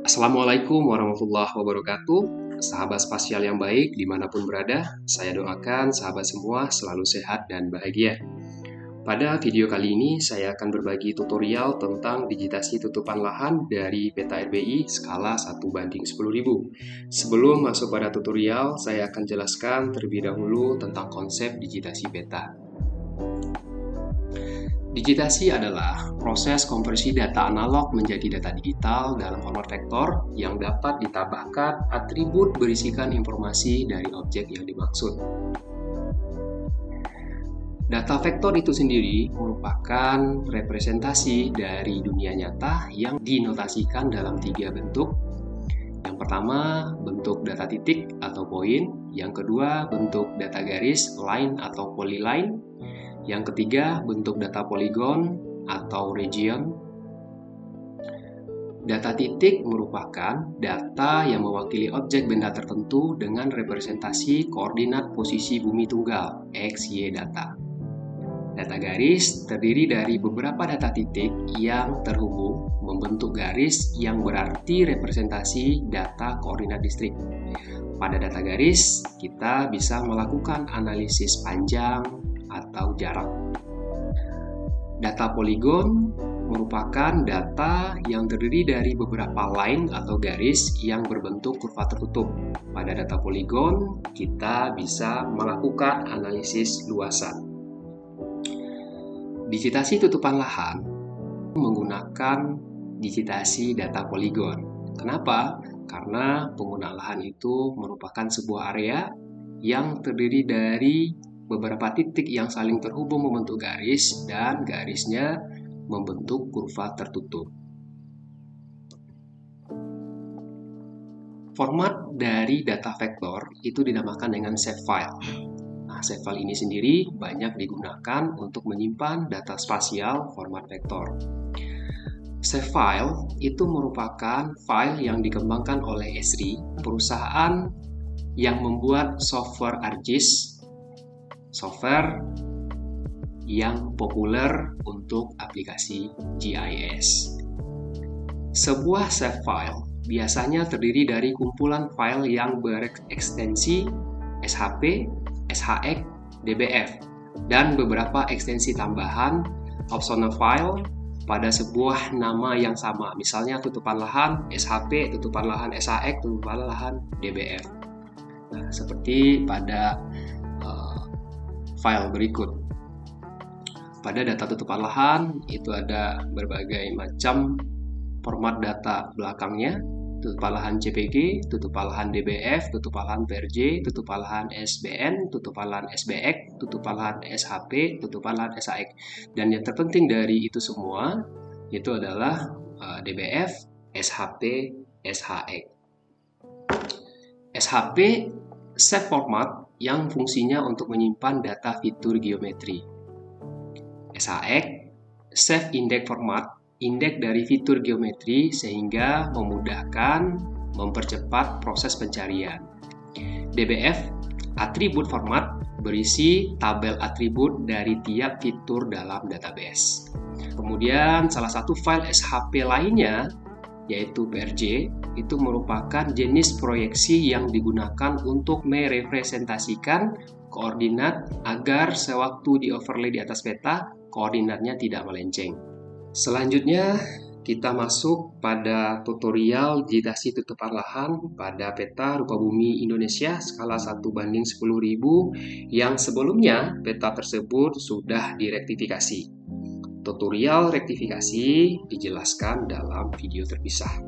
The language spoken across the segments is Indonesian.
Assalamualaikum warahmatullahi wabarakatuh. Sahabat spasial yang baik dimanapun berada, saya doakan sahabat semua selalu sehat dan bahagia. Pada video kali ini, saya akan berbagi tutorial tentang digitasi tutupan lahan dari peta RBI skala 1:10.000. Sebelum masuk pada tutorial, saya akan jelaskan terlebih dahulu tentang konsep digitasi peta. Digitasi adalah proses konversi data analog menjadi data digital dalam format vektor yang dapat ditambahkan atribut berisikan informasi dari objek yang dimaksud. Data vektor itu sendiri merupakan representasi dari dunia nyata yang dinotasikan dalam 3 bentuk. Yang pertama, bentuk data titik atau poin. Yang kedua, bentuk data garis, line atau polyline. Yang ketiga, bentuk data poligon atau region. Data titik merupakan data yang mewakili objek benda tertentu dengan representasi koordinat posisi bumi tunggal, X, Y data. Data garis terdiri dari beberapa data titik yang terhubung membentuk garis yang berarti representasi data koordinat distrik. Pada data garis, kita bisa melakukan analisis panjang atau jarak. Data poligon merupakan data yang terdiri dari beberapa line atau garis yang berbentuk kurva tertutup. Pada data poligon, kita bisa melakukan analisis luasan. Digitasi tutupan lahan menggunakan digitasi data poligon. Kenapa? Karena penggunaan lahan itu merupakan sebuah area yang terdiri dari beberapa titik yang saling terhubung membentuk garis dan garisnya membentuk kurva tertutup. Format dari data vektor itu dinamakan dengan shapefile. Nah, shapefile ini sendiri banyak digunakan untuk menyimpan data spasial format vektor. Shapefile itu merupakan file yang dikembangkan oleh Esri, perusahaan yang membuat software ArcGIS, software yang populer untuk aplikasi GIS. Sebuah shapefile biasanya terdiri dari kumpulan file yang berekstensi SHP, SHX, DBF, dan beberapa ekstensi tambahan optional file pada sebuah nama yang sama. Misalnya tutupan lahan SHP, tutupan lahan SHX, tutupan lahan DBF. Nah, seperti pada file berikut. Pada data tutupan lahan itu ada berbagai macam format data belakangnya, tutupan lahan CPG, tutupan lahan DBF, tutupan lahan PRJ, tutupan lahan SBN, tutupan lahan SBX, tutupan lahan SHP, tutupan lahan SHX. Dan yang terpenting dari itu semua itu adalah DBF, SHP, SHX. SHP shape format yang fungsinya untuk menyimpan data fitur geometri. SHX, Shape Index Format, indeks dari fitur geometri sehingga memudahkan, mempercepat proses pencarian. DBF, Atribut Format, berisi tabel atribut dari tiap fitur dalam database. Kemudian salah satu file SHP lainnya, yaitu PRJ, itu merupakan jenis proyeksi yang digunakan untuk merepresentasikan koordinat agar sewaktu di-overlay di atas peta, koordinatnya tidak melenceng. Selanjutnya, kita masuk pada tutorial digitasi tutupan lahan pada peta rupa bumi Indonesia skala 1:10.000 yang sebelumnya peta tersebut sudah direktifikasi. Tutorial rektifikasi dijelaskan dalam video terpisah.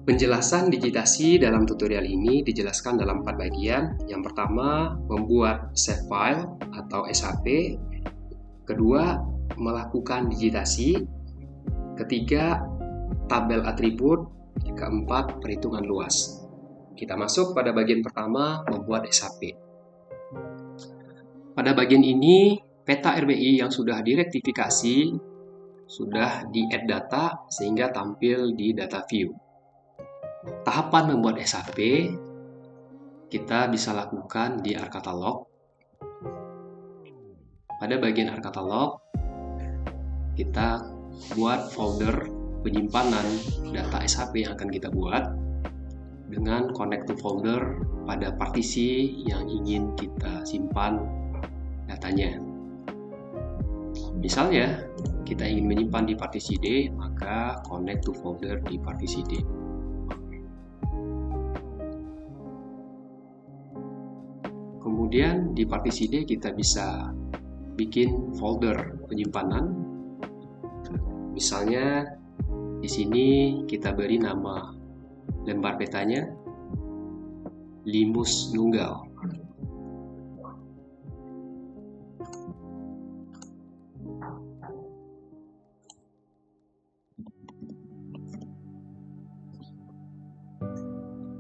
Penjelasan digitasi dalam tutorial ini dijelaskan dalam 4 bagian. Yang pertama, membuat shapefile atau SHP. Kedua, melakukan digitasi. Ketiga, tabel atribut. Keempat, perhitungan luas. Kita masuk pada bagian pertama, membuat SHP. Pada bagian ini, peta RBI yang sudah direktifikasi sudah di-add data sehingga tampil di data view. Tahapan membuat SHP kita bisa lakukan di ArcCatalog. Pada bagian ArcCatalog, kita buat folder penyimpanan data SHP yang akan kita buat dengan connect to folder pada partisi yang ingin kita simpan datanya. Misalnya, kita ingin menyimpan di partisi D, maka connect to folder di partisi D. Kemudian di partisi D kita bisa bikin folder penyimpanan. Misalnya di sini kita beri nama lembar petanya Limus Nunggal.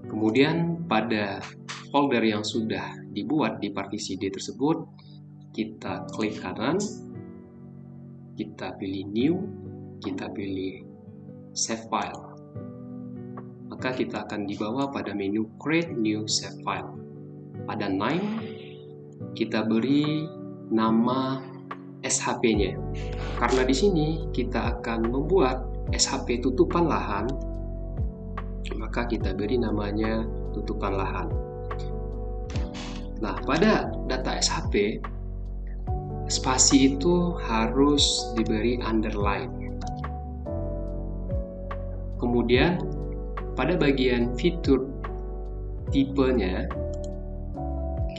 Kemudian pada folder yang sudah dibuat di partisi D tersebut, kita klik kanan, kita pilih New, kita pilih Save File. Maka kita akan dibawa pada menu Create New Save File. Pada Name, kita beri nama SHP-nya. Karena di sini kita akan membuat SHP tutupan lahan, maka kita beri namanya tutupan lahan. Nah, pada data SHP, spasi itu harus diberi underline. Kemudian, pada bagian fitur tipenya,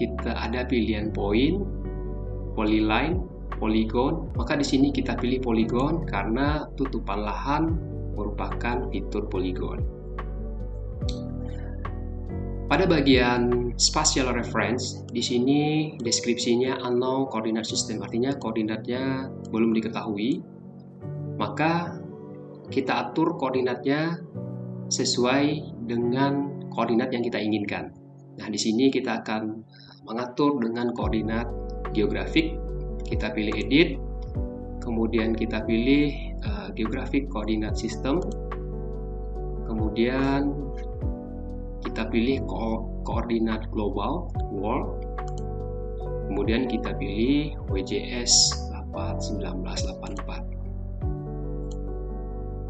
kita ada pilihan point, polyline, polygon. Maka di sini kita pilih polygon karena tutupan lahan merupakan fitur polygon. Pada bagian spatial reference, di sini deskripsinya unknown coordinate system, artinya koordinatnya belum diketahui. Maka kita atur koordinatnya sesuai dengan koordinat yang kita inginkan. Nah, di sini kita akan mengatur dengan koordinat geografik. Kita pilih edit, kemudian kita pilih geographic coordinate system, kemudian kita pilih koordinat global world, kemudian kita pilih WJS 1984,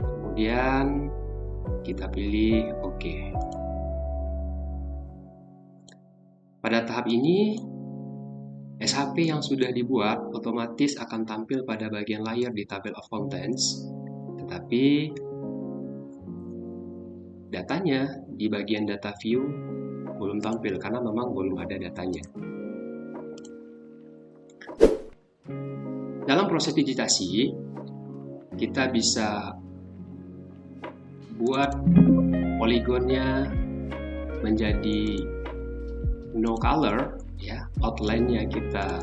kemudian kita pilih OK. Pada tahap ini, SHP yang sudah dibuat otomatis akan tampil pada bagian layar di tabel of contents, tetapi datanya di bagian data view belum tampil karena memang belum ada datanya. Dalam proses digitasi, kita bisa buat poligonnya menjadi no color, ya, outline-nya kita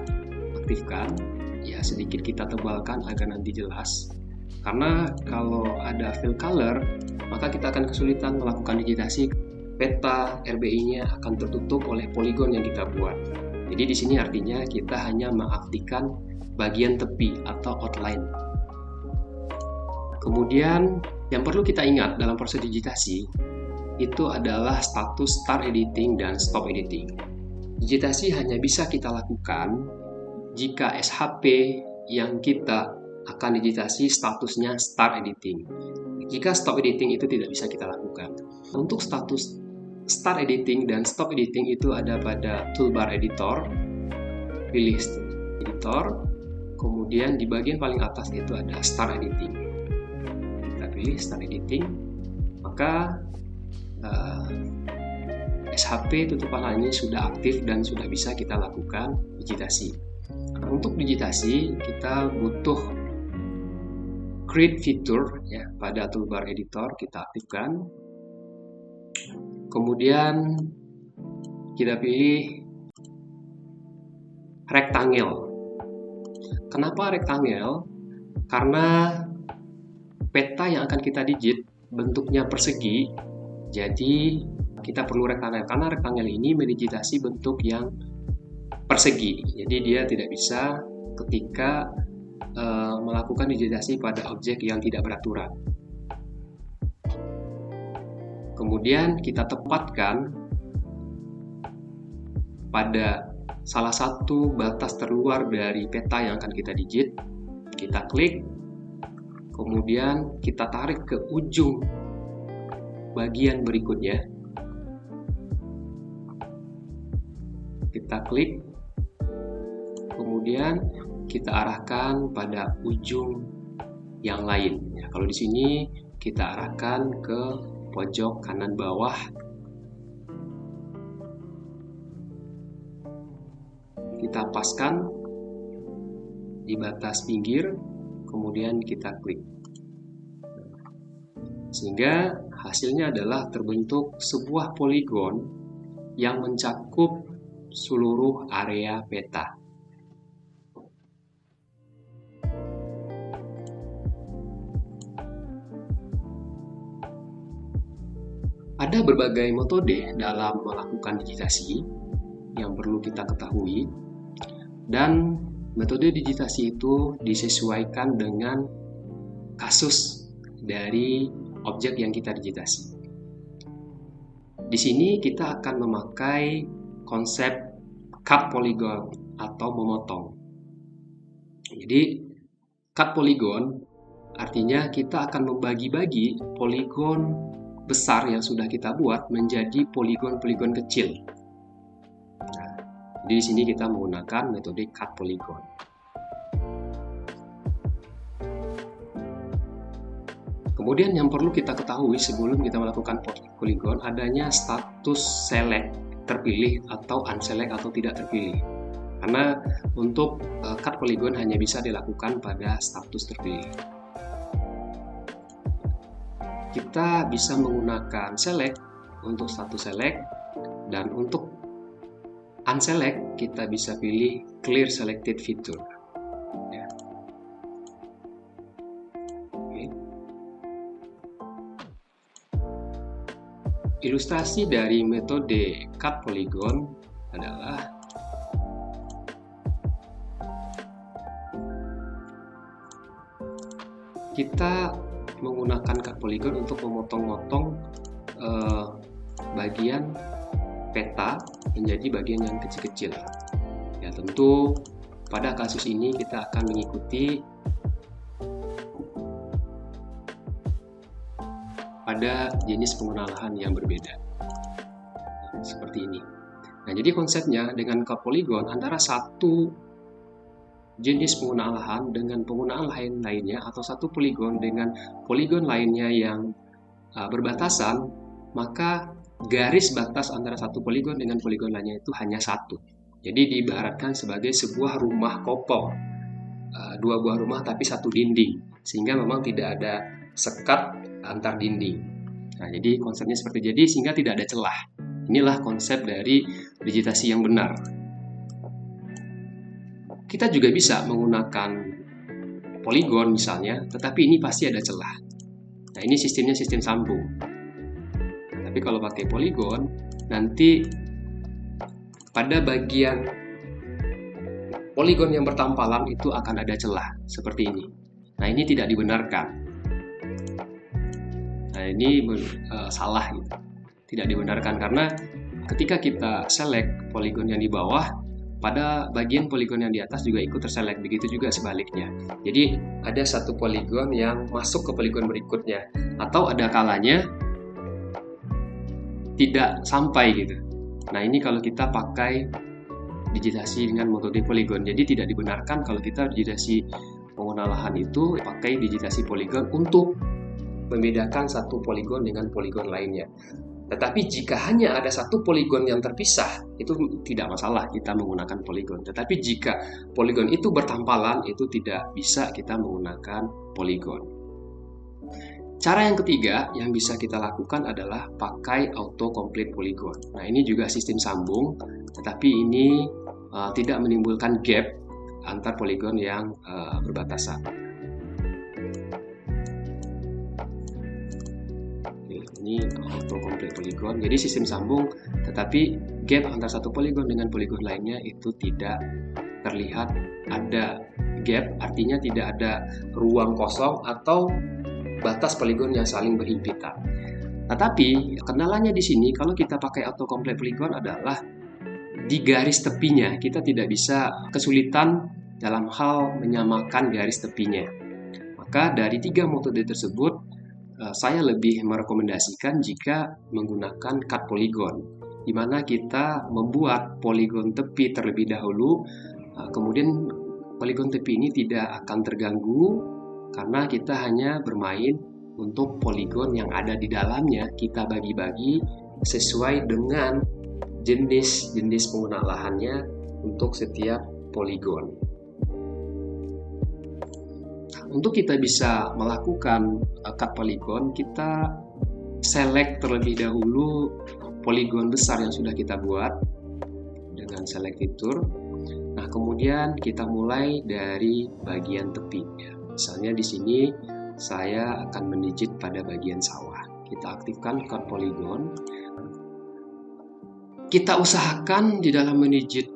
aktifkan, ya, sedikit kita tebalkan agar nanti jelas. Karena kalau ada fill color, maka kita akan kesulitan melakukan digitasi. Peta RBI-nya akan tertutup oleh poligon yang kita buat. Jadi di sini artinya kita hanya mengaktifkan bagian tepi atau outline. Kemudian yang perlu kita ingat dalam proses digitasi itu adalah status start editing dan stop editing. Digitasi hanya bisa kita lakukan jika SHP yang kita akan digitasi statusnya start editing. Jika stop editing itu tidak bisa kita lakukan. Untuk status start editing dan stop editing itu ada pada toolbar editor. Pilih editor, kemudian di bagian paling atas itu ada start editing. Kita pilih start editing, maka SHP tutupan lahan ini sudah aktif dan sudah bisa kita lakukan digitasi. Untuk digitasi kita butuh create feature, ya, pada toolbar editor kita aktifkan. Kemudian kita pilih rectangle. Kenapa rectangle? Karena peta yang akan kita digit bentuknya persegi, jadi kita perlu rectangle. Karena rectangle ini mendigitasi bentuk yang persegi, jadi dia tidak bisa ketika melakukan digitasi pada objek yang tidak beraturan. Kemudian kita tempatkan pada salah satu batas terluar dari peta yang akan kita digit. Kita klik, kemudian kita tarik ke ujung bagian berikutnya. Kita klik, kemudian kita arahkan pada ujung yang lain. Ya, kalau di sini kita arahkan ke pojok kanan bawah. Kita paskan di batas pinggir, kemudian kita klik. Sehingga hasilnya adalah terbentuk sebuah poligon yang mencakup seluruh area peta. Ada berbagai metode dalam melakukan digitasi yang perlu kita ketahui, dan metode digitasi itu disesuaikan dengan kasus dari objek yang kita digitasi. Di sini kita akan memakai konsep cut polygon atau memotong. Jadi cut polygon artinya kita akan membagi-bagi poligon besar yang sudah kita buat menjadi poligon-poligon kecil. Jadi di sini kita menggunakan metode cut polygon. Kemudian yang perlu kita ketahui sebelum kita melakukan polygon adanya status select terpilih atau unselect atau tidak terpilih. Karena untuk cut polygon hanya bisa dilakukan pada status terpilih. Kita bisa menggunakan select untuk status select, dan untuk unselect kita bisa pilih clear selected feature. Ya. Oke. Ilustrasi dari metode cut polygon adalah kita menggunakan cut polygon untuk memotong-motong bagian peta menjadi bagian yang kecil-kecil. Ya, tentu pada kasus ini kita akan mengikuti pada jenis penggunaan lahan yang berbeda. Seperti ini. Nah, jadi konsepnya dengan cut polygon antara satu jenis penggunaan lahan dengan penggunaan lahan lainnya atau satu poligon dengan poligon lainnya yang berbatasan, maka garis batas antara satu poligon dengan poligon lainnya itu hanya satu. Jadi diibaratkan sebagai sebuah rumah kokoh, dua buah rumah tapi satu dinding, sehingga memang tidak ada sekat antar dinding. Nah, jadi konsepnya seperti jadi sehingga tidak ada celah. Inilah konsep dari digitasi yang benar. Kita juga bisa menggunakan poligon misalnya, tetapi ini pasti ada celah. Nah, ini sistemnya sistem sambung. Tapi kalau pakai poligon, nanti pada bagian poligon yang bertampalan itu akan ada celah, seperti ini. Nah, ini tidak dibenarkan. Nah, ini salah gitu. Tidak dibenarkan karena ketika kita select poligon yang di bawah, pada bagian poligon yang di atas juga ikut terselect, begitu juga sebaliknya. Jadi ada satu poligon yang masuk ke poligon berikutnya, atau ada kalanya tidak sampai gitu. Nah, ini kalau kita pakai digitasi dengan metode poligon, jadi tidak dibenarkan kalau kita digitasi pengguna lahan itu pakai digitasi poligon untuk membedakan satu poligon dengan poligon lainnya. Tetapi jika hanya ada satu poligon yang terpisah, itu tidak masalah kita menggunakan poligon. Tetapi jika poligon itu bertampalan, itu tidak bisa kita menggunakan poligon. Cara yang ketiga yang bisa kita lakukan adalah pakai autocomplete polygon. Nah, ini juga sistem sambung, tetapi ini tidak menimbulkan gap antar poligon yang berbatasan. Ini autocomplete polygon, jadi sistem sambung, tetapi gap antar satu poligon dengan poligon lainnya itu tidak terlihat ada gap, artinya tidak ada ruang kosong atau batas poligon yang saling berhimpitan. Tetapi kendalanya di sini kalau kita pakai autocomplete polygon adalah di garis tepinya kita tidak bisa, kesulitan dalam hal menyamakan garis tepinya. Maka dari tiga metode tersebut, saya lebih merekomendasikan jika menggunakan cut polygon, di mana kita membuat poligon tepi terlebih dahulu, kemudian poligon tepi ini tidak akan terganggu karena kita hanya bermain untuk poligon yang ada di dalamnya, kita bagi-bagi sesuai dengan jenis penggunaan lahannya untuk setiap poligon. Untuk kita bisa melakukan cut polygon, kita select terlebih dahulu poligon besar yang sudah kita buat dengan select fitur. Nah, kemudian kita mulai dari bagian tepi. Misalnya di sini saya akan mendigit pada bagian sawah. Kita aktifkan cut polygon. Kita usahakan di dalam mendigit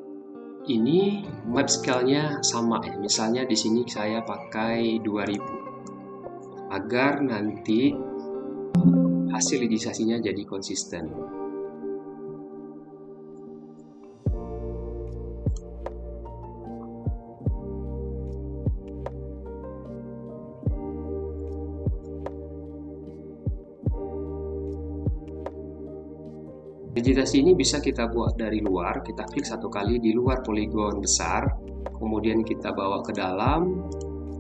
ini map scale-nya sama ya. Misalnya di sini saya pakai 2000 agar nanti hasil digitasinya jadi konsisten. Digitasi ini bisa kita buat dari luar, kita klik satu kali di luar poligon besar, kemudian kita bawa ke dalam,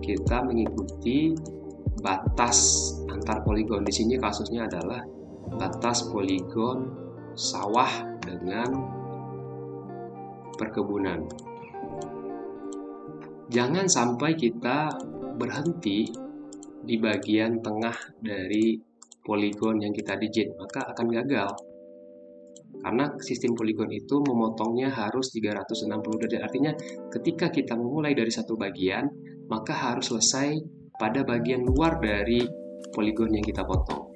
kita mengikuti batas antar poligon. Di sini kasusnya adalah batas poligon sawah dengan perkebunan. Jangan sampai kita berhenti di bagian tengah dari poligon yang kita digit, maka akan gagal. Karena sistem poligon itu memotongnya harus 360 derajat. Artinya ketika kita memulai dari satu bagian, maka harus selesai pada bagian luar dari poligon yang kita potong.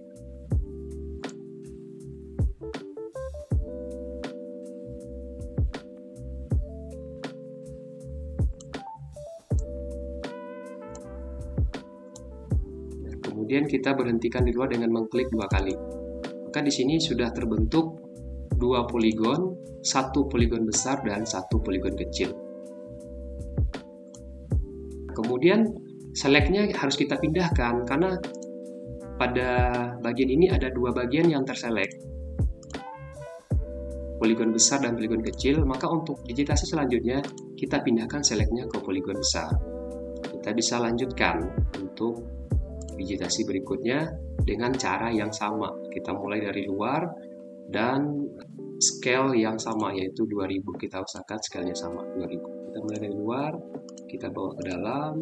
Kemudian kita berhentikan di luar dengan mengklik dua kali. Maka di sini sudah terbentuk dua poligon, satu poligon besar dan satu poligon kecil. Kemudian select-nya harus kita pindahkan karena pada bagian ini ada dua bagian yang terselect, poligon besar dan poligon kecil. Maka untuk digitasi selanjutnya kita pindahkan select-nya ke poligon besar. Kita bisa lanjutkan untuk digitasi berikutnya dengan cara yang sama. Kita mulai dari luar dan scale yang sama, yaitu 2000. Kita usahakan scale-nya sama, 2000. Kita mulai dari luar, kita bawa ke dalam.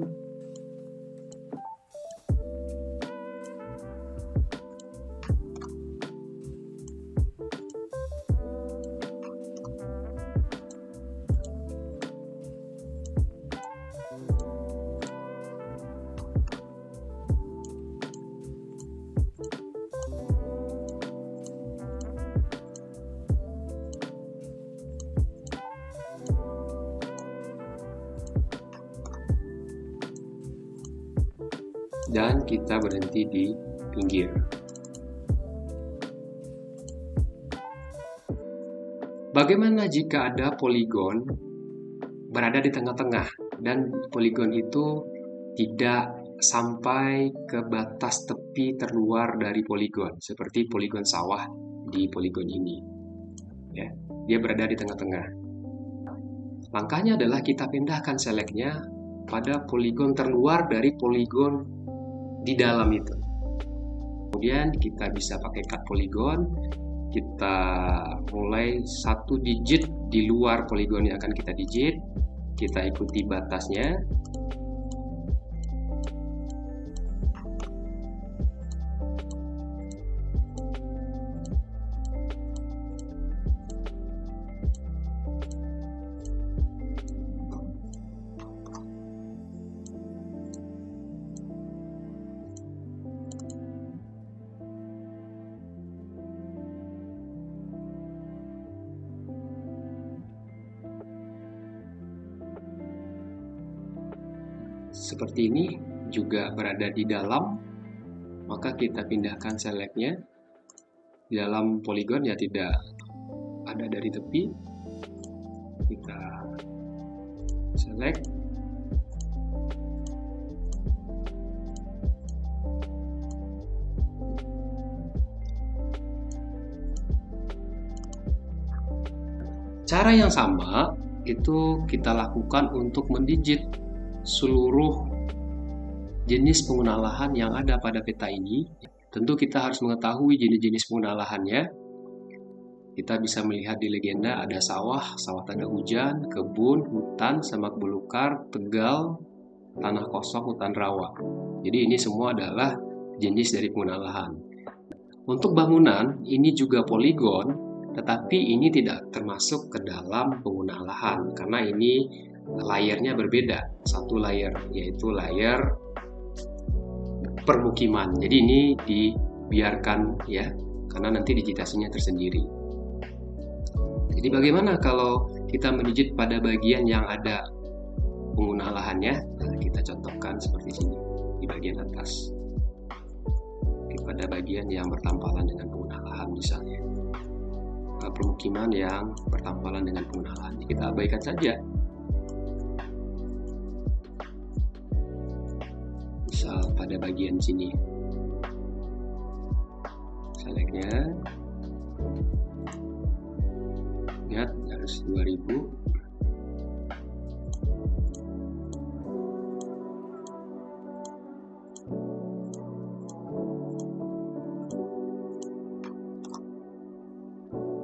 Dan kita berhenti di pinggir. Bagaimana jika ada poligon berada di tengah-tengah dan poligon itu tidak sampai ke batas tepi terluar dari poligon, seperti poligon sawah di poligon ini? Ya, dia berada di tengah-tengah. Langkahnya adalah kita pindahkan select-nya pada poligon terluar dari poligon di dalam itu. Kemudian kita bisa pakai cut polygon, kita mulai satu digit di luar poligon yang akan kita digit, kita ikuti batasnya. Seperti ini juga berada di dalam, maka kita pindahkan select-nya. Di dalam poligon ya tidak ada dari tepi, kita select. Cara yang sama itu kita lakukan untuk mendigit seluruh jenis pengguna lahan yang ada pada peta ini. Tentu kita harus mengetahui jenis-jenis pengguna lahannya. Kita bisa melihat di legenda ada sawah, sawah tanda hujan, kebun, hutan, semak belukar, tegal, tanah kosong, hutan rawa. Jadi ini semua adalah jenis dari pengguna lahan. Untuk bangunan, ini juga poligon, tetapi ini tidak termasuk ke dalam pengguna lahan karena ini layernya berbeda. Satu layer yaitu layer permukiman. Jadi ini dibiarkan ya, karena nanti digitasinya tersendiri. Jadi bagaimana kalau kita mendigit pada bagian yang ada pengguna lahannya? Nah, kita contohkan seperti sini di bagian atas. Pada bagian yang bertampalan dengan pengguna lahan misalnya. Permukiman yang bertampalan dengan pengguna lahan kita abaikan saja. Misal pada bagian sini. Selectnya. Ingat harus 2000.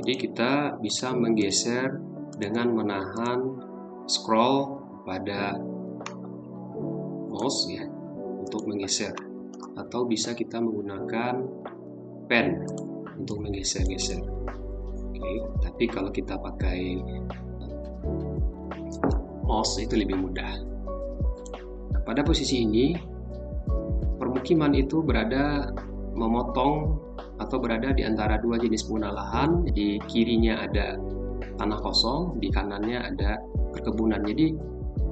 Jadi kita bisa menggeser dengan menahan scroll pada mouse ya untuk menggeser, atau bisa kita menggunakan pen untuk menggeser-geser. Oke, tapi kalau kita pakai mouse itu lebih mudah. Nah, pada posisi ini permukiman itu berada memotong atau berada di antara dua jenis pengguna lahan. Di kirinya ada tanah kosong, di kanannya ada perkebunan. Jadi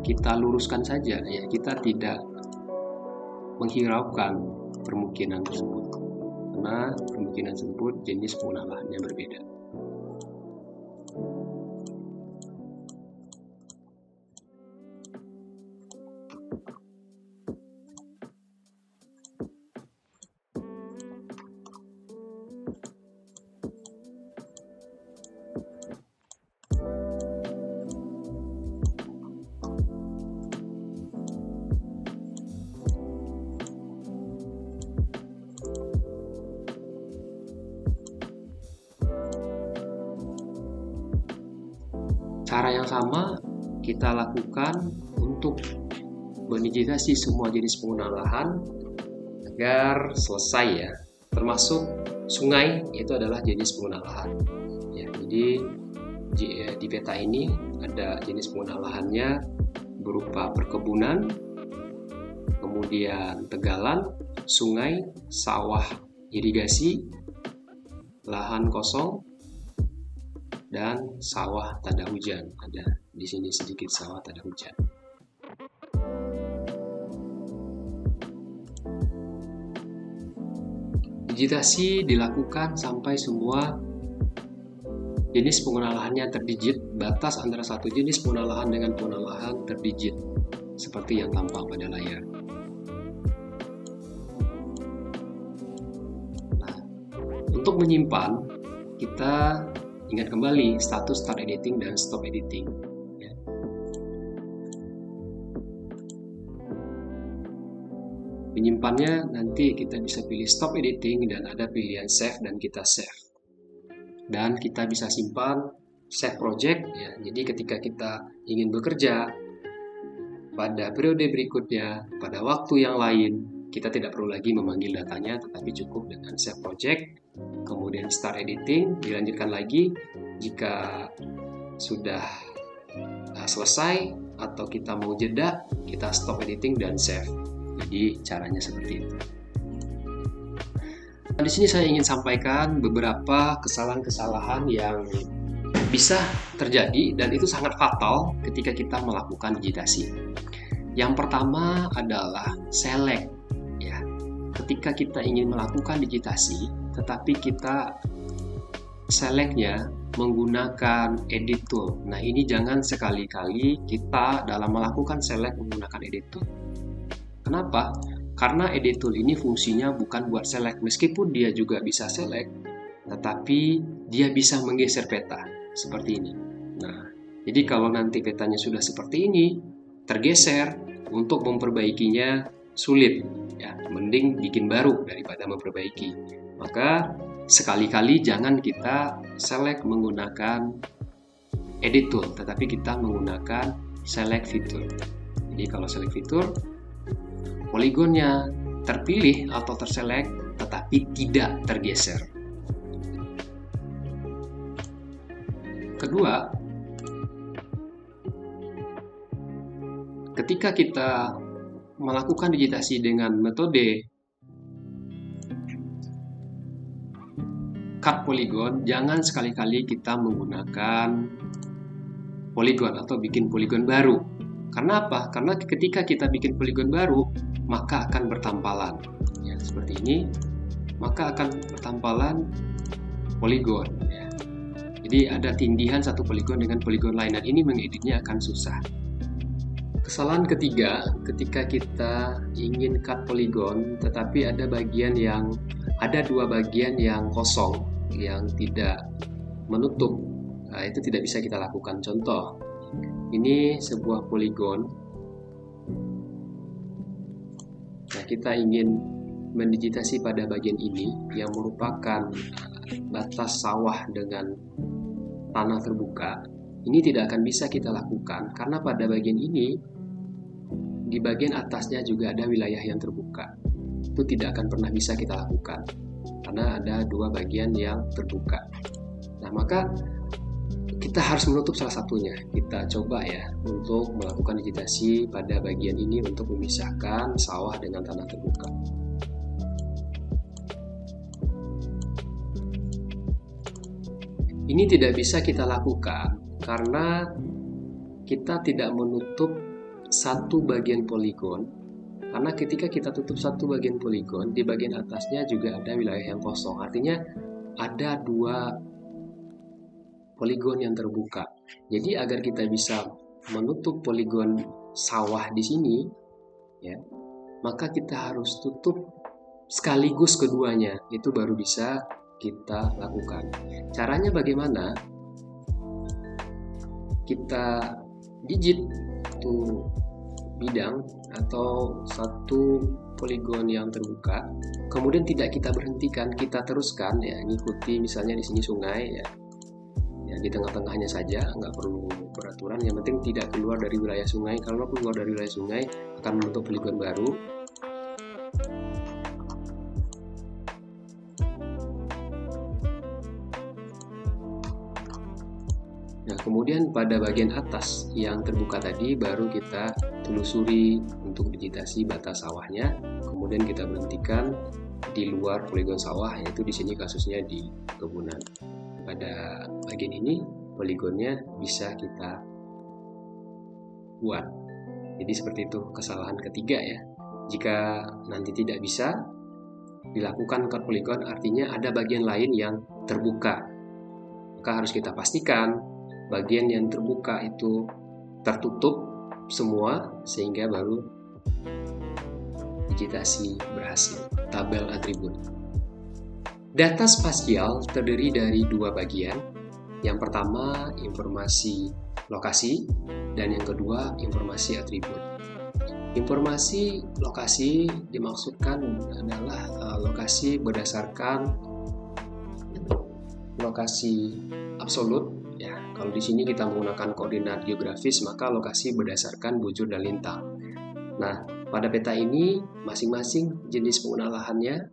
kita luruskan saja ya, kita tidak menghiraukan permukiman tersebut karena permukiman tersebut jenis pengguna lahannya berbeda. Cara yang sama kita lakukan untuk mendigitasi semua jenis pengguna lahan agar selesai ya, termasuk sungai itu adalah jenis pengguna lahan. Ya, jadi di peta ini ada jenis pengguna lahannya berupa perkebunan, kemudian tegalan, sungai, sawah irigasi, lahan kosong, dan sawah tanda hujan. Ada di sini sedikit sawah tanda hujan. Digitasi dilakukan sampai semua jenis pengguna lahannya terdigit. Batas antara satu jenis pengguna lahan dengan pengguna lahan terdigit seperti yang tampak pada layar. Nah, untuk menyimpan kita ingat kembali status start editing dan stop editing. Ya. Menyimpannya nanti kita bisa pilih stop editing dan ada pilihan save dan kita save. Dan kita bisa simpan save project ya. Jadi ketika kita ingin bekerja pada periode berikutnya, pada waktu yang lain, kita tidak perlu lagi memanggil datanya, tetapi cukup dengan save project, kemudian start editing, dilanjutkan lagi. Jika sudah selesai atau kita mau jeda, kita stop editing dan save. Jadi caranya seperti itu. Nah, di sini saya ingin sampaikan beberapa kesalahan-kesalahan yang bisa terjadi dan itu sangat fatal ketika kita melakukan digitasi. Yang pertama adalah select. Ya, ketika kita ingin melakukan digitasi, tetapi kita selectnya menggunakan edit tool. Nah, ini jangan sekali-kali kita dalam melakukan select menggunakan edit tool. Kenapa? Karena edit tool ini fungsinya bukan buat select, meskipun dia juga bisa select, tetapi dia bisa menggeser peta seperti ini. Nah, Jadi kalau nanti petanya sudah seperti ini, tergeser, untuk memperbaikinya sulit. Ya, mending bikin baru daripada memperbaiki. Maka sekali-kali jangan kita select menggunakan edit tool, tetapi kita menggunakan select fitur. Jadi kalau select fitur, poligonnya terpilih atau terselect, tetapi tidak tergeser. Kedua, ketika kita melakukan digitasi dengan metode cut polygon, jangan sekali-kali kita menggunakan poligon atau bikin poligon baru. Karena apa? Karena ketika kita bikin poligon baru, maka akan bertampalan. Ya, seperti ini, maka akan bertampalan poligon. Ya. Jadi ada tindihan satu poligon dengan poligon lain, dan ini mengeditnya akan susah. Kesalahan ketiga, ketika kita ingin cut poligon, tetapi ada dua bagian yang kosong, yang tidak menutup. Nah, itu tidak bisa kita lakukan. Contoh, ini sebuah poligon. Nah, kita ingin mendigitasi pada bagian ini yang merupakan batas sawah dengan tanah terbuka. Ini tidak akan bisa kita lakukan karena pada bagian ini, di bagian atasnya juga ada wilayah yang terbuka. Itu tidak akan pernah bisa kita lakukan karena ada dua bagian yang terbuka. Nah, maka kita harus menutup salah satunya. Kita coba ya untuk melakukan digitasi pada bagian ini untuk memisahkan sawah dengan tanah terbuka. Ini tidak bisa kita lakukan karena kita tidak menutup satu bagian poligon. Karena ketika kita tutup satu bagian poligon, di bagian atasnya juga ada wilayah yang kosong. Artinya ada dua poligon yang terbuka. Jadi agar kita bisa menutup poligon sawah di sini, ya, maka kita harus tutup sekaligus keduanya. Itu baru bisa kita lakukan. Caranya bagaimana? Kita digit tuh bidang atau satu poligon yang terbuka, kemudian tidak kita berhentikan, kita teruskan ya, ngikuti misalnya di sini sungai ya. Ya, di tengah-tengahnya saja, nggak perlu peraturan, yang penting tidak keluar dari wilayah sungai. Kalau keluar dari wilayah sungai akan membentuk poligon baru. Nah, kemudian pada bagian atas yang terbuka tadi baru kita telusuri untuk digitasi batas sawahnya, kemudian kita berhentikan di luar poligon sawah, yaitu di sini kasusnya di kebunan. Pada bagian ini poligonnya bisa kita buat. Jadi seperti itu kesalahan ketiga ya. Jika nanti tidak bisa dilakukan cut poligon, artinya ada bagian lain yang terbuka. Maka harus kita pastikan bagian yang terbuka itu tertutup semua sehingga baru digitasi berhasil. Tabel atribut. Data spasial terdiri dari dua bagian. Yang pertama, informasi lokasi, dan yang kedua, informasi atribut. Informasi lokasi dimaksudkan adalah lokasi berdasarkan lokasi absolut. Ya, kalau di sini kita menggunakan koordinat geografis, maka lokasi berdasarkan bujur dan lintang. Nah, pada peta ini masing-masing jenis penggunaan lahannya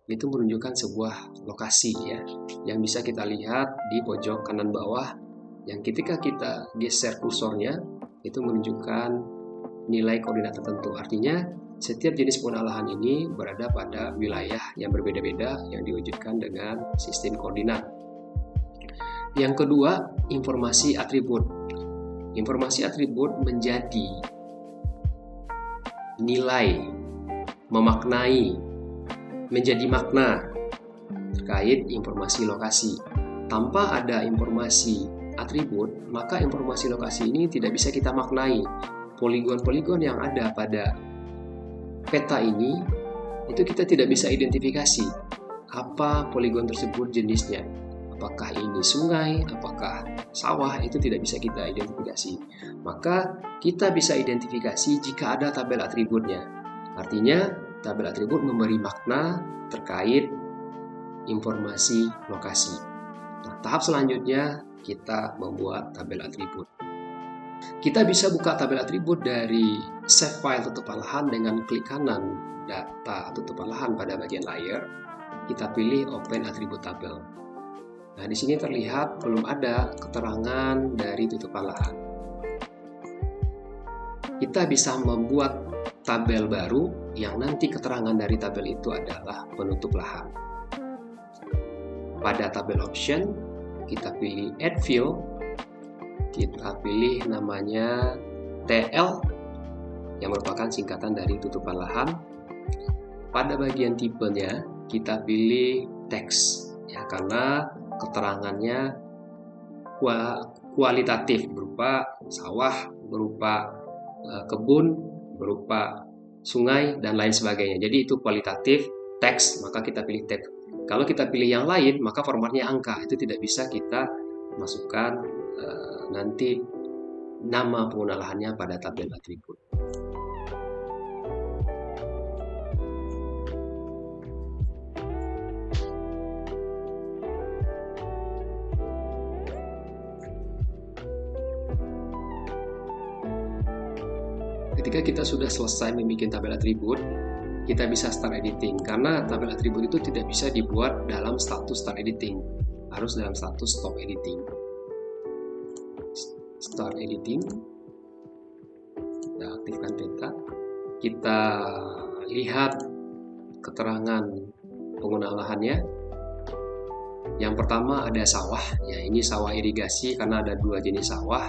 itu menunjukkan sebuah lokasi ya, yang bisa kita lihat di pojok kanan bawah, yang ketika kita geser kursornya itu menunjukkan nilai koordinat tertentu. Artinya setiap jenis penggunaan lahan ini berada pada wilayah yang berbeda-beda yang diwujudkan dengan sistem koordinat. Yang kedua, informasi atribut. Informasi atribut menjadi nilai, memaknai, menjadi makna terkait informasi lokasi. Tanpa ada informasi atribut, maka informasi lokasi ini tidak bisa kita maknai. Poligon-poligon yang ada pada peta ini, itu kita tidak bisa identifikasi apa poligon tersebut jenisnya. apakah ini sungai, apakah sawah, itu tidak bisa kita identifikasi. Maka kita bisa identifikasi jika ada tabel atributnya. Artinya, tabel atribut memberi makna terkait informasi lokasi. Nah, tahap selanjutnya kita membuat tabel atribut. Kita bisa buka tabel atribut dari save file tutupan lahan dengan klik kanan data tutupan lahan pada bagian layer. Kita pilih open atribut tabel. Nah, di sini terlihat belum ada keterangan dari tutupan lahan. Kita bisa membuat tabel baru yang nanti keterangan dari tabel itu adalah penutup lahan. Pada tabel option, kita pilih add field. Kita pilih namanya TL yang merupakan singkatan dari tutupan lahan. Pada bagian tipenya kita pilih teks ya, karena keterangannya kualitatif, berupa sawah, berupa kebun, berupa sungai dan lain sebagainya. Jadi itu kualitatif teks, maka kita pilih teks. Kalau kita pilih yang lain, maka formatnya angka, itu tidak bisa kita masukkan nanti nama pengguna lahannya pada tabel atribut. Ketika kita sudah selesai membuat tabel atribut, kita bisa start editing, karena tabel atribut itu tidak bisa dibuat dalam status start editing, harus dalam status stop editing. Start editing, kita aktifkan peta, kita lihat keterangan pengguna lahannya. Yang pertama ada sawah, ya ini sawah irigasi karena ada dua jenis sawah,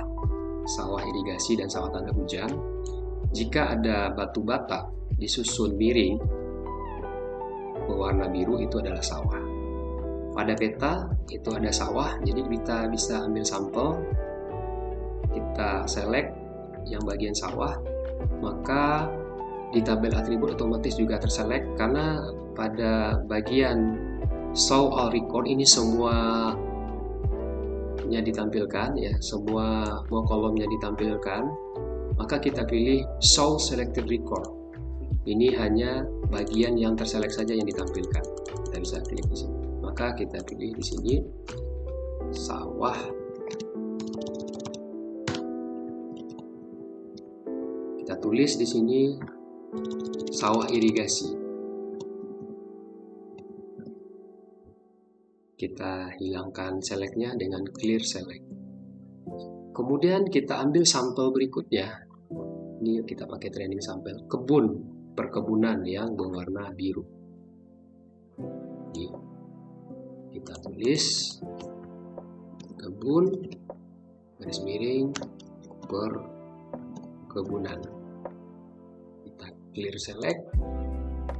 sawah irigasi dan sawah tanda hujan. Jika ada batu bata disusun miring berwarna biru, itu adalah sawah. Pada peta itu ada sawah, jadi kita bisa ambil sampel, kita select yang bagian sawah, maka di tabel atribut otomatis juga terselect, karena pada bagian show all record ini semuanya ditampilkan ya, semua kolomnya ditampilkan. Maka kita pilih show selected record. Ini hanya bagian yang terselect saja yang ditampilkan. Kita bisa pilih di sini. Maka kita pilih di sini sawah. Kita tulis di sini sawah irigasi. Kita hilangkan selectnya dengan clear select. Kemudian kita ambil sampel berikutnya. Ini kita pakai training sampel kebun, perkebunan yang berwarna biru. Ini kita tulis kebun garis miring perkebunan. Kita clear select.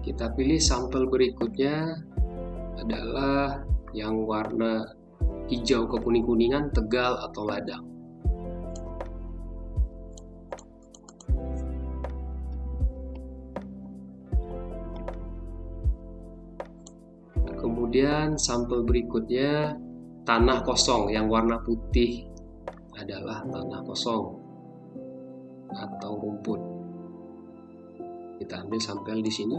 Kita pilih sampel berikutnya adalah yang warna hijau ke kuning-kuningan, tegal atau ladang. Kemudian sampel berikutnya tanah kosong yang warna putih adalah tanah kosong atau rumput. Kita ambil sampel di sini.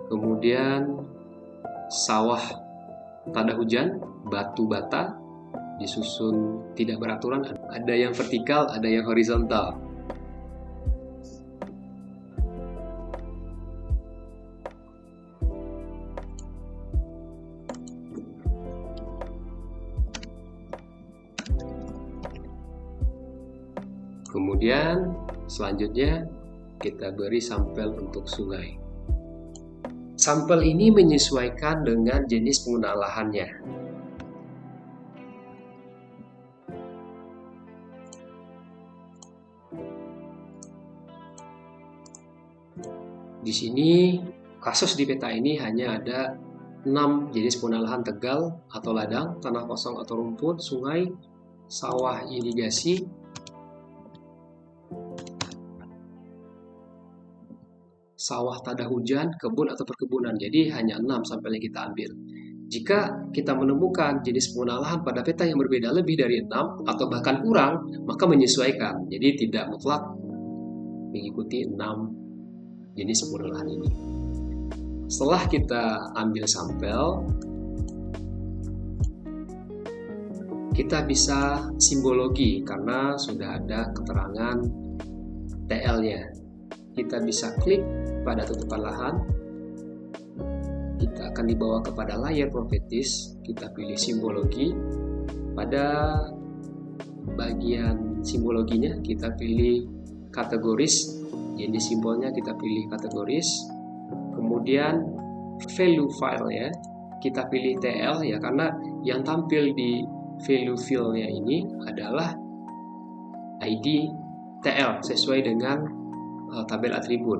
Kemudian sawah tanda hujan, batu bata disusun tidak beraturan, ada yang vertikal, ada yang horizontal. Kemudian selanjutnya kita beri sampel untuk sungai. Sampel ini menyesuaikan dengan jenis penggunaan lahannya. Di sini kasus di peta ini hanya ada 6 jenis penggunaan lahan: tegal atau ladang, tanah kosong atau rumput, sungai, sawah irigasi, sawah tada hujan, kebun atau perkebunan. Jadi hanya 6 sampel yang kita ambil. Jika kita menemukan jenis penggunaan lahan pada peta yang berbeda lebih dari 6 atau bahkan kurang, maka menyesuaikan. Jadi tidak mutlak mengikuti 6 jenis penggunaan lahan ini. Setelah kita ambil sampel, kita bisa simbologi karena sudah ada keterangan TL-nya. Kita bisa klik pada tutupan lahan, kita akan dibawa kepada layar profetis, kita pilih simbologi. Pada bagian simbologinya kita pilih kategoris, jenis simbolnya kita pilih kategoris. Kemudian value file ya, kita pilih TL ya, karena yang tampil di value field-nya ini adalah ID TL sesuai dengan tabel atribut.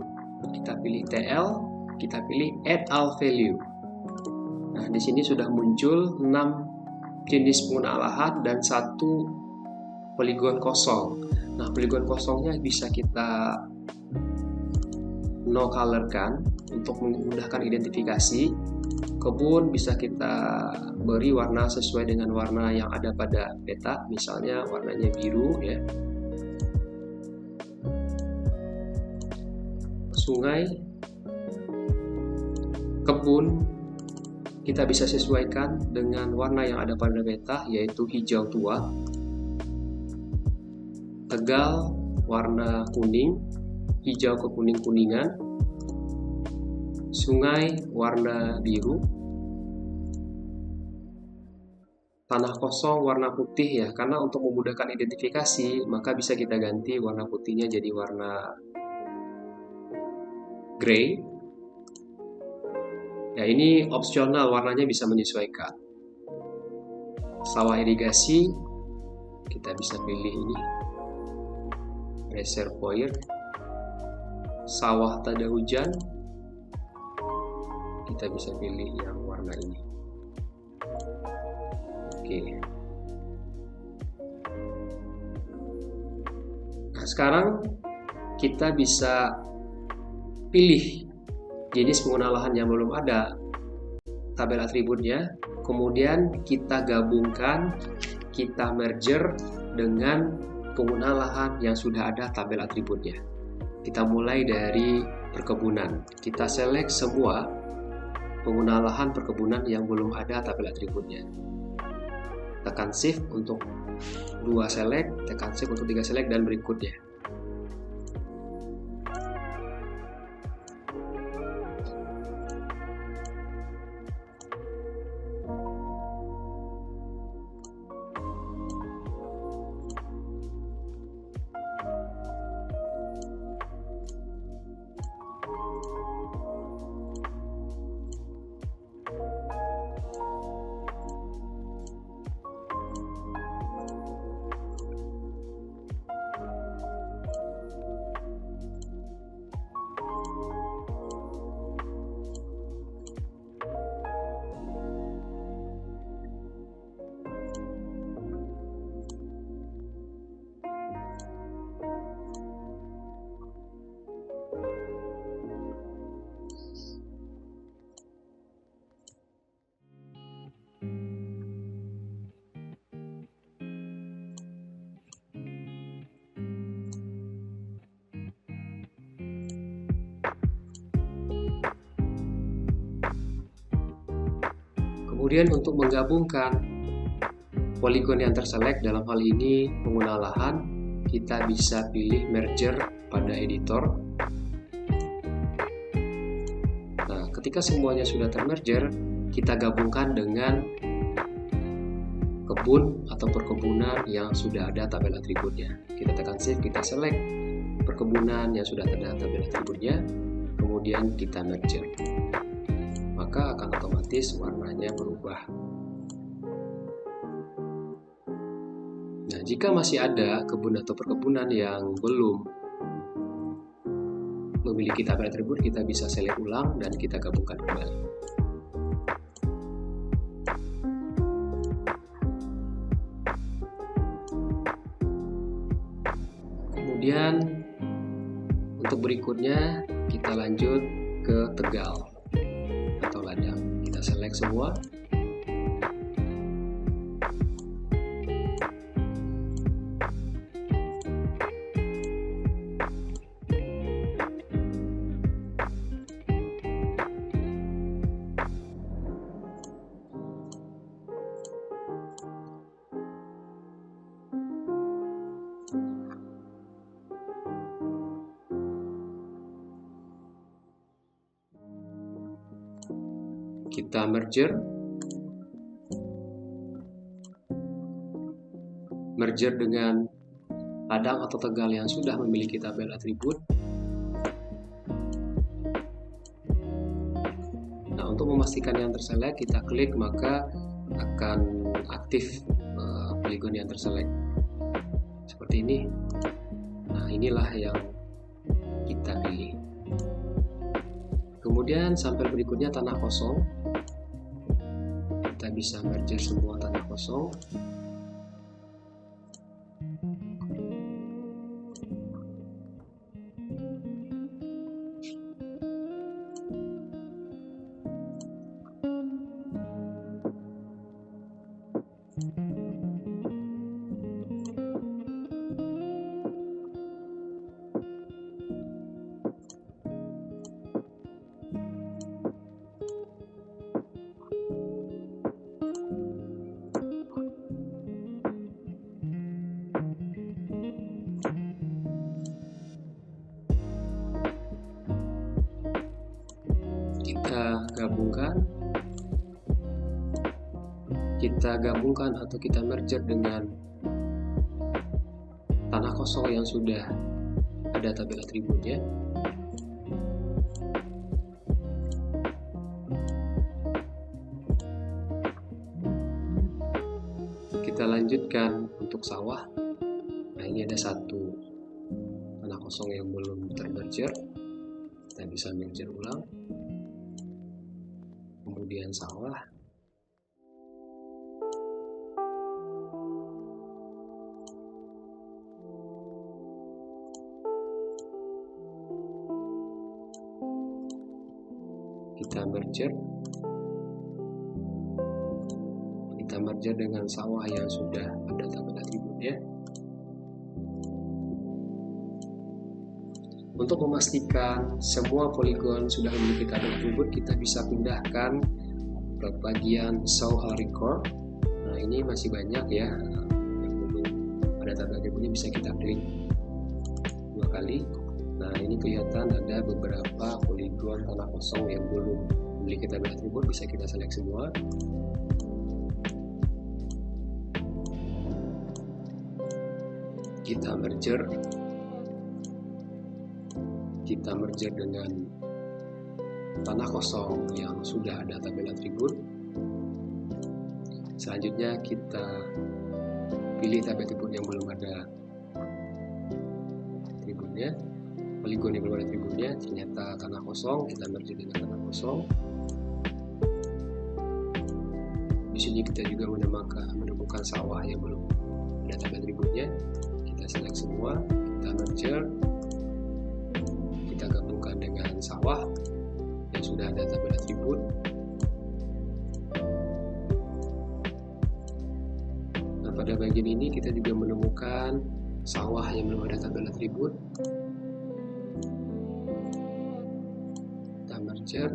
Kita pilih TL, kita pilih add all value. Nah, di sini sudah muncul 6 jenis penggunaan lahan dan 1 poligon kosong. Nah, poligon kosongnya bisa kita no color-kan untuk memudahkan identifikasi. Kebun bisa kita beri warna sesuai dengan warna yang ada pada peta, misalnya warnanya biru ya. Sungai, kebun kita bisa sesuaikan dengan warna yang ada pada peta, yaitu hijau tua. Tegal warna kuning, hijau ke kuning-kuningan. Sungai warna biru. Tanah kosong warna putih ya, karena untuk memudahkan identifikasi maka bisa kita ganti warna putihnya jadi warna grey. Ya, ini opsional, warnanya bisa menyesuaikan. Sawah irigasi kita bisa pilih ini reservoir. Sawah tada hujan kita bisa pilih yang warna ini. Oke. Nah, sekarang kita bisa pilih jenis penggunaan lahan yang belum ada tabel atributnya, kemudian kita gabungkan, kita merger dengan penggunaan lahan yang sudah ada tabel atributnya. Kita mulai dari perkebunan. Kita select semua penggunaan lahan perkebunan yang belum ada tabel atributnya. Tekan shift untuk 2 select, tekan shift untuk 3 select, dan berikutnya. Kemudian untuk menggabungkan poligon yang terselect, dalam hal ini penggunaan lahan, kita bisa pilih merger pada editor. Nah, ketika semuanya sudah termerger, kita gabungkan dengan kebun atau perkebunan yang sudah ada tabel atributnya. Kita tekan shift, kita select perkebunan yang sudah ada tabel atributnya, kemudian kita merger. Maka akan otomatis warnanya berubah. Nah, jika masih ada kebun atau perkebunan yang belum memiliki tabel atribut, kita bisa select ulang dan kita gabungkan kembali. Kemudian untuk berikutnya kita lanjut ke Tegal atau ladang. Kita select semua. Kita merger dengan ladang atau Tegal yang sudah memiliki tabel atribut. Nah, untuk memastikan yang terselect, kita klik maka akan aktif poligon yang terselect seperti ini. Nah, inilah yang kita pilih. Kemudian sampel berikutnya tanah kosong. Kita bisa merger semua tanah kosong. Kita gabungkan atau kita merger dengan tanah kosong yang sudah ada tabel atributnya. Kita lanjutkan untuk sawah. Nah, ini ada satu tanah kosong yang belum termerger. Kita bisa merger ulang. Kemudian sawah. Kita merger dengan sawah yang sudah ada tabel atributnya. Untuk memastikan semua poligon sudah memiliki tabel atribut, kita bisa pindahkan ke bagian show all record. Nah, ini masih banyak ya yang belum ada tabel atributnya, bisa kita klik 2 kali. Nah, ini kelihatan ada beberapa poligon tanah kosong yang belum memiliki tabel atribut, bisa kita select semua. Kita merger dengan tanah kosong yang sudah ada tabel atribut. Selanjutnya kita pilih tabel atribut yang belum ada atributnya. Poligon yang belum ada atributnya, ternyata tanah kosong, kita merge dengan tanah kosong. Di sini kita juga menemukan sawah yang belum ada tabel atributnya. Kita select semua, kita merger, kita gabungkan dengan sawah yang sudah ada tabel atribut. Nah, pada bagian ini kita juga menemukan sawah yang belum ada tabel atribut. Merger,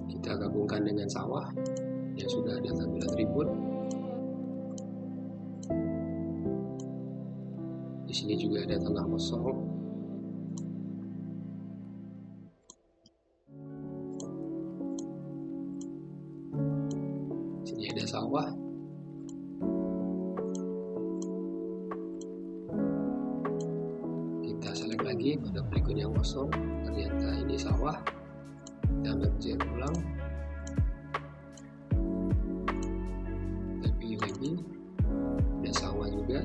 kita gabungkan dengan sawah yang sudah ada tabel atribut. Di sini juga ada tanah kosong. Di sini ada sawah. Lagi pada poligon yang kosong, ternyata ini sawah. Kita merger ulang, kita pilih lagi, ada sawah juga.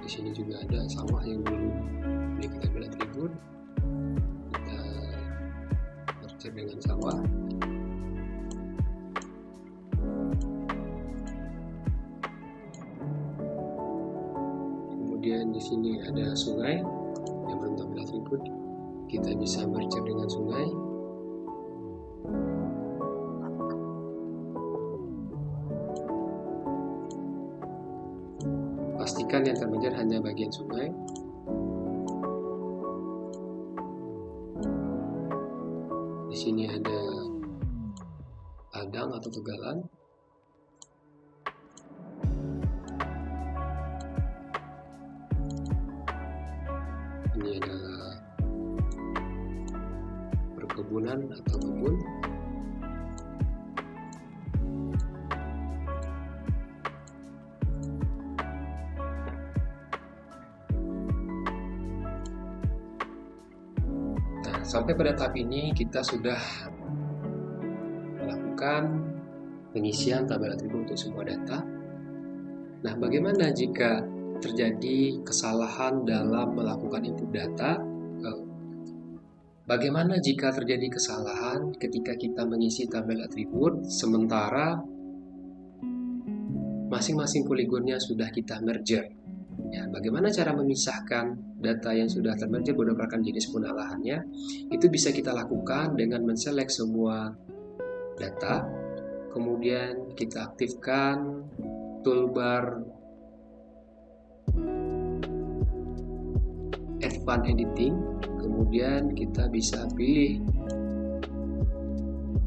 Di sini juga ada sawah yang belum memiliki tabel atribut. Kita merger dengan sawah. di sini ada sungai yang belum tabel atribut. Kita bisa merge dengan sungai. Pastikan yang termerge hanya bagian sungai. Di sini ada ladang atau tegalan. Ini adalah perkebunan atau kebun. Nah, sampai pada tahap ini kita sudah melakukan pengisian tabel atribut untuk semua data. Nah, bagaimana jika terjadi kesalahan dalam melakukan input data? Bagaimana jika terjadi kesalahan ketika kita mengisi tabel atribut sementara masing-masing poligonnya sudah kita merger? Ya, bagaimana cara memisahkan data yang sudah termerger berdasarkan jenis penalahannya? Itu bisa kita lakukan dengan menselect semua data, kemudian kita aktifkan toolbar Advanced Editing, kemudian kita bisa pilih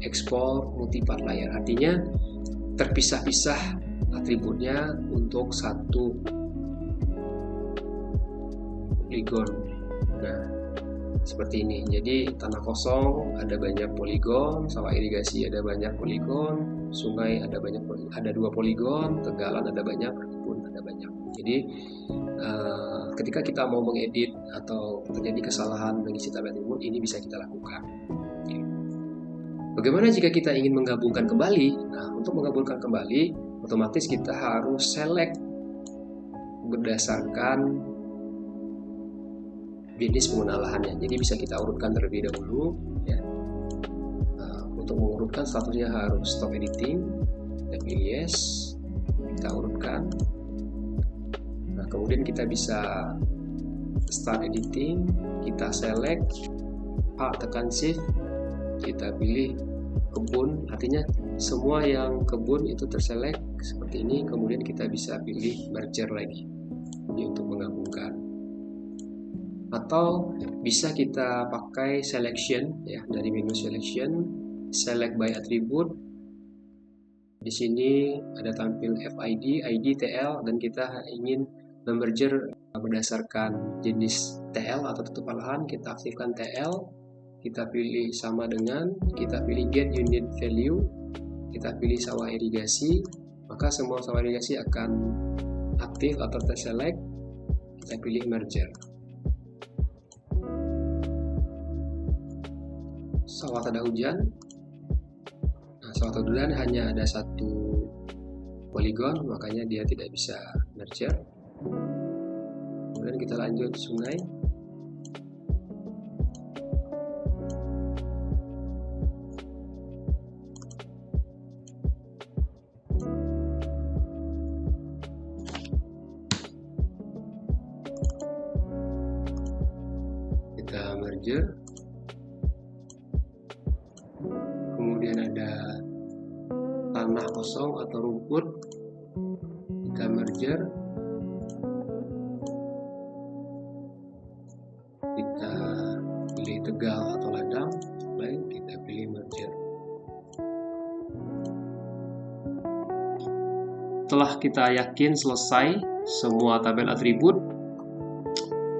Export Multi-Part Layer, artinya terpisah-pisah atributnya untuk satu poligon. Nah, seperti ini. Jadi tanah kosong ada banyak poligon, sawah irigasi ada banyak poligon, sungai ada banyak, ada 2 poligon, tegalan ada banyak, kebun ada banyak. Jadi ketika kita mau mengedit atau terjadi kesalahan mengisi tabel atribut, ini bisa kita lakukan. Bagaimana jika kita ingin menggabungkan kembali? Nah, untuk menggabungkan kembali, otomatis kita harus select berdasarkan jenis pengenalannya. Jadi bisa kita urutkan terlebih dahulu. Ya. Untuk mengurutkan statusnya harus stop editing, kita pilih yes, kita urutkan. Nah, kemudian kita bisa start editing, kita select, tekan shift, kita pilih kebun, artinya semua yang kebun itu terselect seperti ini. Kemudian kita bisa pilih merger lagi, ini untuk menggabungkan. Atau bisa kita pakai selection, ya, dari menu selection, select by attribute. Di sini ada tampil FID, ID, TL, dan kita ingin memerger berdasarkan jenis TL atau tutupan lahan. Kita aktifkan TL, kita pilih sama dengan, kita pilih get unit value, kita pilih sawah irigasi, maka semua sawah irigasi akan aktif atau terselect. Kita pilih merger. Sawah tada hujan. Nah, sawah tada hujan hanya ada satu poligon, makanya dia tidak bisa merger. Kemudian kita lanjut sungai. Kita merger. Kemudian ada tanah kosong atau rumput, kita merger. Kita pilih tegal atau ladang, lain kita pilih merger. Setelah kita yakin selesai semua tabel atribut,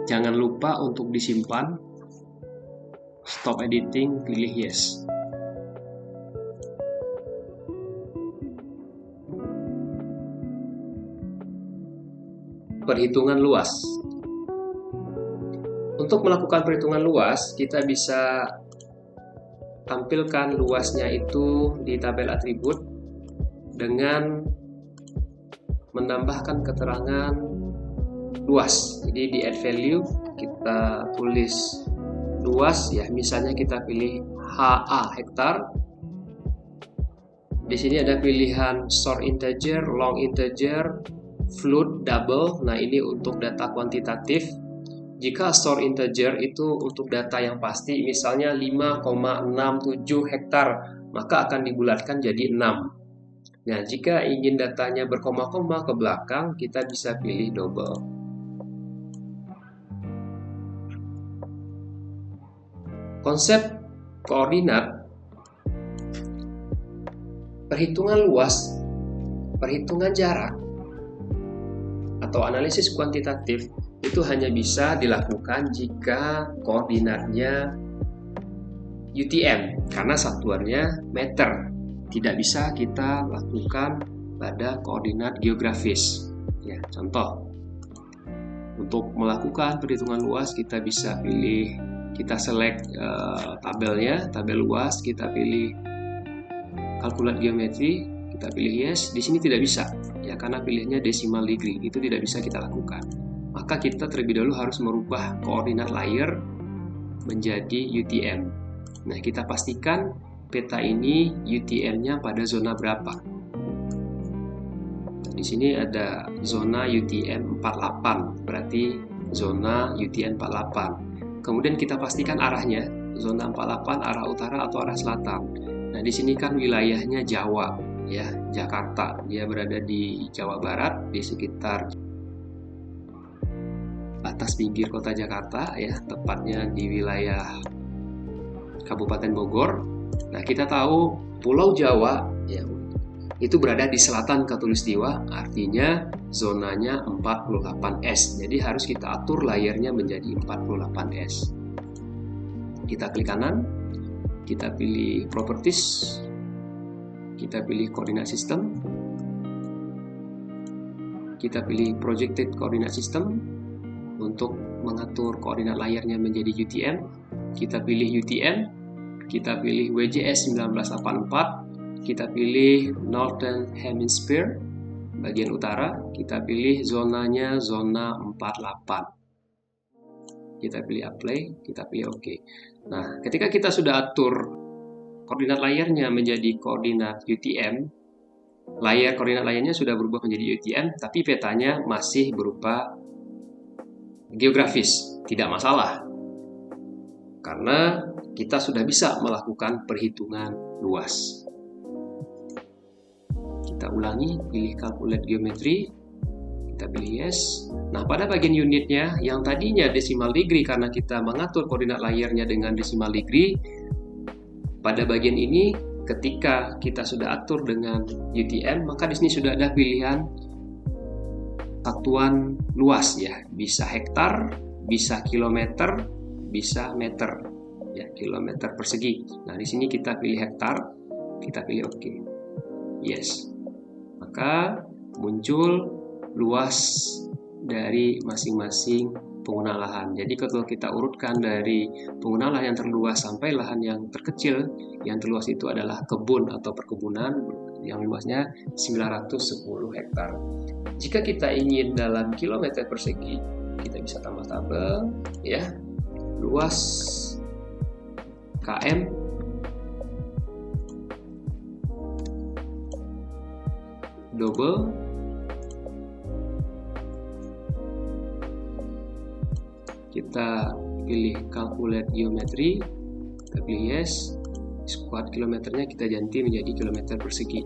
jangan lupa untuk disimpan. Stop editing, pilih yes. Perhitungan luas. Untuk melakukan perhitungan luas, kita bisa tampilkan luasnya itu di tabel atribut dengan menambahkan keterangan luas. Jadi di add value kita tulis luas, ya, misalnya kita pilih HA hektar. Di sini ada pilihan short integer, long integer, float double, nah ini untuk data kuantitatif. Jika store integer itu untuk data yang pasti, misalnya 5,67 hektar, maka akan dibulatkan jadi 6. Nah, jika ingin datanya berkoma-koma ke belakang, kita bisa pilih double. Konsep koordinat, perhitungan luas, perhitungan jarak, atau analisis kuantitatif itu hanya bisa dilakukan jika koordinatnya UTM, karena satuannya meter. Tidak bisa kita lakukan pada koordinat geografis. Ya, contoh, untuk melakukan perhitungan luas kita bisa pilih, kita select tabelnya, tabel luas, kita pilih kalkulat geometri, kita pilih yes. Di sini tidak bisa, ya karena pilihnya decimal degree, itu tidak bisa kita lakukan. Maka kita terlebih dahulu harus merubah koordinat layer menjadi UTM. Nah, kita pastikan peta ini UTM-nya pada zona berapa. Nah, di sini ada zona UTM 48, berarti zona UTM 48. Kemudian kita pastikan arahnya, zona 48 arah utara atau arah selatan. Nah, di sini kan wilayahnya Jawa, ya, Jakarta. Dia berada di Jawa Barat, di sekitar atas pinggir kota Jakarta, ya, tepatnya di wilayah Kabupaten Bogor. Nah, kita tahu Pulau Jawa, ya, itu berada di selatan Khatulistiwa, artinya zonanya 48S. Jadi harus kita atur layernya menjadi 48S. Kita klik kanan, kita pilih Properties, kita pilih Coordinate System, kita pilih Projected Coordinate System. Untuk mengatur koordinat layarnya menjadi UTM, kita pilih UTM, kita pilih WJS 1984, kita pilih Northern Hemisphere, bagian utara, kita pilih zonanya zona 48. Kita pilih Apply, kita pilih OK. Nah, ketika kita sudah atur koordinat layarnya menjadi koordinat UTM, koordinat layarnya sudah berubah menjadi UTM, tapi petanya masih berupa geografis, tidak masalah, karena kita sudah bisa melakukan perhitungan luas. Kita ulangi, pilih Calculate Geometry, kita pilih yes. Nah, pada bagian unitnya yang tadinya decimal degree, karena kita mengatur koordinat layarnya dengan decimal degree, pada bagian ini ketika kita sudah atur dengan UTM, maka di sini sudah ada pilihan satuan luas, ya, bisa hektar, bisa kilometer, bisa meter, ya, kilometer persegi. Nah, di sini kita pilih hektar, kita pilih OK, yes. Maka muncul luas dari masing-masing pengguna lahan. Jadi kalau kita urutkan dari pengguna lahan yang terluas sampai lahan yang terkecil, yang terluas itu adalah kebun atau perkebunan yang luasnya 910 hektar. Jika kita ingin dalam kilometer persegi, kita bisa tambah tabel, ya, luas km double kita pilih Calculate Geometry, kita pilih yes. Square kilometernya kita ganti menjadi kilometer persegi.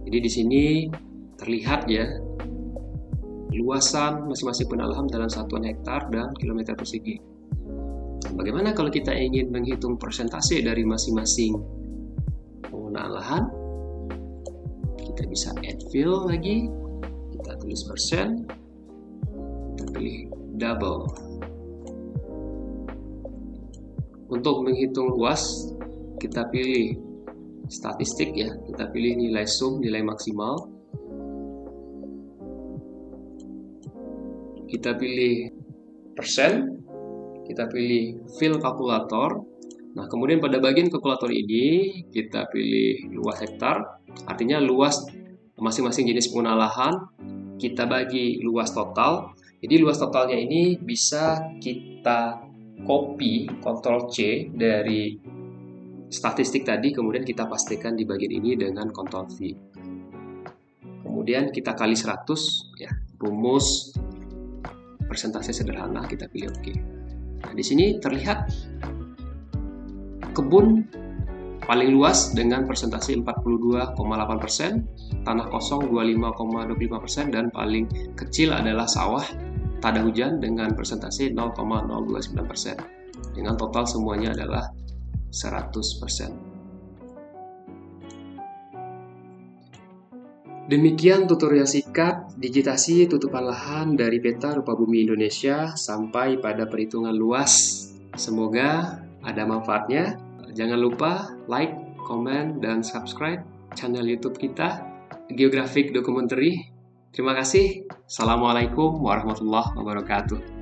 Jadi di sini terlihat, ya, luasan masing-masing penalahan dalam satuan hektar dan kilometer persegi. Bagaimana kalau kita ingin menghitung persentase dari masing-masing penggunaan lahan? Kita bisa add fill lagi, kita tulis persen, kita pilih double. Untuk menghitung luas, kita pilih statistik, ya, kita pilih nilai sum, nilai maksimal, kita pilih persen, kita pilih fill kalkulator. Nah, kemudian pada bagian kalkulator ini kita pilih luas hektar, artinya luas masing-masing jenis pengguna lahan, kita bagi luas total. Jadi luas totalnya ini bisa kita copy, Ctrl C dari statistik tadi, kemudian kita pastikan di bagian ini dengan Ctrl V. Kemudian kita kali 100, ya, rumus persentase sederhana, kita pilih oke. Nah, di sini terlihat kebun paling luas dengan persentase 42,8%, tanah kosong 25,25%, dan paling kecil adalah sawah tak ada hujan dengan persentase 0,029%. Dengan total semuanya adalah 100%. Demikian tutorial singkat digitasi tutupan lahan dari peta rupa bumi Indonesia sampai pada perhitungan luas. Semoga ada manfaatnya. Jangan lupa like, komen, dan subscribe channel YouTube kita, Geographic Documentary. Terima kasih. Assalamualaikum warahmatullahi wabarakatuh.